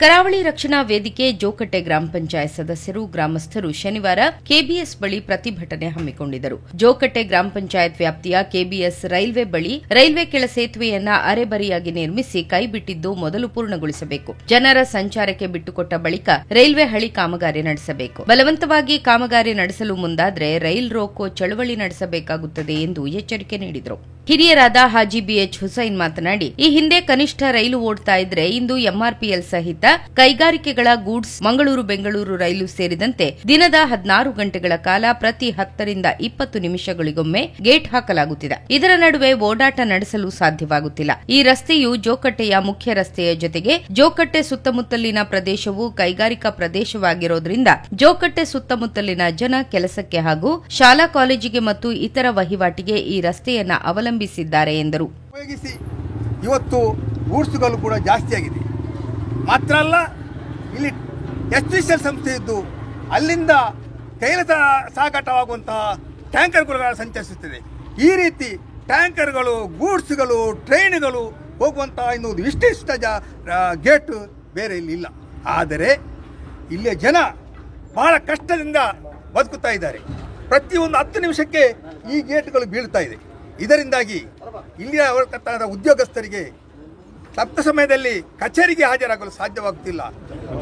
ಕರಾವಳಿ ರಕ್ಷಣಾ ವೇದಿಕೆ ಜೋಕಟ್ಟೆ ಗ್ರಾಮ ಪಂಚಾಯತ್ ಸದಸ್ಯರು ಗ್ರಾಮಸ್ಥರು ಶನಿವಾರ ಕೆಬಿಎಸ್ ಬಳಿ ಪ್ರತಿಭಟನೆ ಹಮ್ಮಿಕೊಂಡಿದ್ದರು. ಜೋಕಟ್ಟೆ ಗ್ರಾಮ ಪಂಚಾಯತ್ ವ್ಯಾಪ್ತಿಯ ಕೆಬಿಎಸ್ ರೈಲ್ವೆ ಬಳಿ ರೈಲ್ವೆ ಕೆಳ ಸೇತುವೆಯನ್ನ ಅರೆಬರಿಯಾಗಿ ನಿರ್ಮಿಸಿ ಕೈಬಿಟ್ಟಿದ್ದು ಮೊದಲು ಪೂರ್ಣಗೊಳಿಸಬೇಕು. ಜನರ ಸಂಚಾರಕ್ಕೆ ಬಿಟ್ಟುಕೊಟ್ಟ ಬಳಿಕ ರೈಲ್ವೆ ಹಳಿ ಕಾಮಗಾರಿ ನಡೆಸಬೇಕು. ಬಲವಂತವಾಗಿ ಕಾಮಗಾರಿ ನಡೆಸಲು ಮುಂದಾದರೆ ರೈಲ್ ರೋಕೋ ಚಳವಳಿ ನಡೆಸಬೇಕಾಗುತ್ತದೆ ಎಂದು ಎಚ್ಚರಿಕೆ ನೀಡಿದರು. ಹಿರಿಯರಾದ ಹಾಜಿ ಬಿಎಚ್ ಹುಸೈನ್ ಮಾತನಾಡಿ, ಈ ಹಿಂದೆ ಕನಿಷ್ಠ ರೈಲು ಓಡ್ತಾ ಇದ್ರೆ ಇಂದು ಎಂಆರ್ಪಿಎಲ್ ಸಹಿತ ಕೈಗಾರಿಕೆಗಳ ಗೂಡ್ಸ್ ಮಂಗಳೂರು ಬೆಂಗಳೂರು ರೈಲು ಸೇರಿದಂತೆ ದಿನದ 16 ಗಂಟೆಗಳ ಕಾಲ ಪ್ರತಿ 10 ರಿಂದ 20 ನಿಮಿಷಗಳಿಗೊಮ್ಮೆ ಗೇಟ್ ಹಾಕಲಾಗುತ್ತಿದೆ. ಇದರ ನಡುವೆ ಓಡಾಟ ನಡೆಸಲು ಸಾಧ್ಯವಾಗುತ್ತಿಲ್ಲ. ಈ ರಸ್ತೆಯು ಜೋಕಟ್ಟೆಯ ಮುಖ್ಯ ರಸ್ತೆಯ ಜೊತೆಗೆ ಜೋಕಟ್ಟೆ ಸುತ್ತಮುತ್ತಲಿನ ಪ್ರದೇಶವು ಕೈಗಾರಿಕಾ ಪ್ರದೇಶವಾಗಿರೋದ್ರಿಂದ ಜೋಕಟ್ಟೆ ಸುತ್ತಮುತ್ತಲಿನ ಜನ ಕೆಲಸಕ್ಕೆ ಹಾಗೂ ಶಾಲಾ ಕಾಲೇಜಿಗೆ ಮತ್ತು ಇತರ ವಹಿವಾಟಿಗೆ ಈ ರಸ್ತೆಯನ್ನ ಅವಲಂಬಿಸಿದ್ದಾರೆ ಎಂದರು. ಇವತ್ತು ಗೂಡ್ಸ್ಗಳು ಕೂಡ ಜಾಸ್ತಿ ಆಗಿದೆ. ಮಾತ್ರ ಅಲ್ಲ, ಇಲ್ಲಿ ಎಸ್ಟಿಸಿಎಲ್ ಸಂಸ್ಥೆ ಇದ್ದು ಅಲ್ಲಿಂದ ತೈಲ ಸಾಗಾಟವಾಗುವಂತಹ ಟ್ಯಾಂಕರ್ಗಳು ಸಂಚರಿಸುತ್ತದೆ. ಈ ರೀತಿ ಟ್ಯಾಂಕರ್ಗಳು, ಗೂಡ್ಸ್ಗಳು, ಟ್ರೈನ್ಗಳು ಹೋಗುವಂತಹ ಇನ್ನೊಂದು ಇಷ್ಟಿಷ್ಟ ಗೇಟ್ ಬೇರೆ ಇಲ್ಲಿ ಇಲ್ಲ. ಆದರೆ ಇಲ್ಲಿಯ ಜನ ಬಹಳ ಕಷ್ಟದಿಂದ ಬದುಕುತ್ತಾ ಇದ್ದಾರೆ. ಪ್ರತಿಯೊಂದು 10 ನಿಮಿಷಕ್ಕೆ ಈ ಗೇಟ್ಗಳು ಬೀಳ್ತಾ ಇದೆ. ಇದರಿಂದಾಗಿ ಇಲ್ಲಿಯ ಉದ್ಯೋಗಸ್ಥರಿಗೆ ತಪ್ಪ ಸಮಯದಲ್ಲಿ ಕಚೇರಿಗೆ ಹಾಜರಾಗಲು ಸಾಧ್ಯವಾಗುತ್ತಿಲ್ಲ.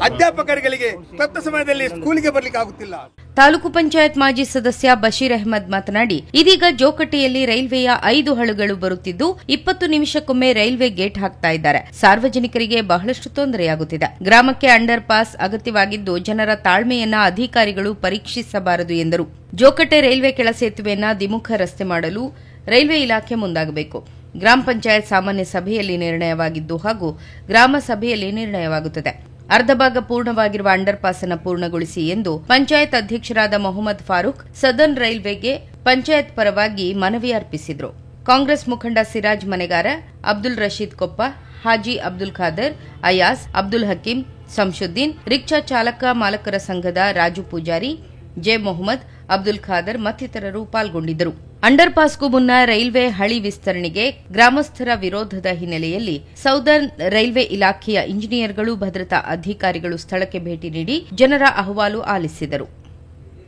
ಅಧ್ಯಾಪಕರುಗಳಿಗೆ ತಪ್ಪ ಸಮಯದಲ್ಲಿ ಸ್ಕೂಲಿಗೆ ಬರಲಿಕ್ಕೆ ಆಗುತ್ತಿಲ್ಲ. ತಾಲೂಕು ಪಂಚಾಯತ್ ಮಾಜಿ ಸದಸ್ಯ ಬಶೀರ್ ಅಹಮದ್ ಮಾತನಾಡಿ, ಇದೀಗ ಜೋಕಟ್ಟೆಯಲ್ಲಿ ರೈಲ್ವೆಯ 5 ಹಳುಗಳು ಬರುತ್ತಿದ್ದು 20 ನಿಮಿಷಕ್ಕೊಮ್ಮೆ ರೈಲ್ವೆ ಗೇಟ್ ಹಾಕ್ತಾ ಇದ್ದಾರೆ. ಸಾರ್ವಜನಿಕರಿಗೆ ಬಹಳಷ್ಟು ತೊಂದರೆಯಾಗುತ್ತಿದೆ. ಗ್ರಾಮಕ್ಕೆ ಅಂಡರ್ ಪಾಸ್ ಅಗತ್ಯವಾಗಿದ್ದು ಜನರ ತಾಳ್ಮೆಯನ್ನ ಅಧಿಕಾರಿಗಳು ಪರೀಕ್ಷಿಸಬಾರದು ಎಂದರು. ಜೋಕಟ್ಟೆ ರೈಲ್ವೆ ಕೆಳ ಸೇತುವೆಯನ್ನ ದ್ವಿಮುಖ ರಸ್ತೆ ಮಾಡಲು ರೈಲ್ವೆ ಇಲಾಖೆ ಮುಂದಾಗಬೇಕು. ಗ್ರಾಮ ಪಂಚಾಯತ್ ಸಾಮಾನ್ಯ ಸಭೆಯಲ್ಲಿ ನಿರ್ಣಯವಾಗಿದ್ದು ಹಾಗೂ ಗ್ರಾಮ ಸಭೆಯಲ್ಲಿ ನಿರ್ಣಯವಾಗುತ್ತದೆ. ಅರ್ಧ ಭಾಗ ಪೂರ್ಣವಾಗಿರುವ ಅಂಡರ್ ಪಾಸ್ ಅನ್ನು ಪೂರ್ಣಗೊಳಿಸಿ ಎಂದು ಪಂಚಾಯತ್ ಅಧ್ಯಕ್ಷರಾದ ಮೊಹಮ್ಮದ್ ಫಾರೂಕ್ ಸದರ್ನ್ ರೈಲ್ವೆಗೆ ಪಂಚಾಯತ್ ಪರವಾಗಿ ಮನವಿ ಅರ್ಪಿಸಿದರು. ಕಾಂಗ್ರೆಸ್ ಮುಖಂಡ ಸಿರಾಜ್ ಮನೆಗಾರ, ಅಬ್ದುಲ್ ರಶೀದ್ ಕೊಪ್ಪ, ಹಾಜಿ ಅಬ್ದುಲ್ ಖಾದರ್, ಅಯಾಸ್, ಅಬ್ದುಲ್ ಹಕೀಂ, ಸಂಶುದ್ದೀನ್, ರಿಕ್ಷಾ ಚಾಲಕ ಮಾಲಕರ ಸಂಘದ ರಾಜು ಪೂಜಾರಿ, ಜೆ ಮೊಹಮ್ಮದ್, ಅಬ್ದುಲ್ ಖಾದರ್ ಮತ್ತಿತರರು ಪಾಲ್ಗೊಂಡಿದ್ದರು. ಅಂಡರ್ ಪಾಸ್ಗೂ ಮುನ್ನ ರೈಲ್ವೆ ಹಳಿ ವಿಸ್ತರಣೆಗೆ ಗ್ರಾಮಸ್ಥರ ವಿರೋಧದ ಹಿನ್ನೆಲೆಯಲ್ಲಿ ಸೌದರ್ನ್ ರೈಲ್ವೆ ಇಲಾಖೆಯ ಇಂಜಿನಿಯರ್ಗಳು, ಭದ್ರತಾ ಅಧಿಕಾರಿಗಳು ಸ್ಥಳಕ್ಕೆ ಭೇಟಿ ನೀಡಿ ಜನರ ಅಹವಾಲು ಆಲಿಸಿದರು.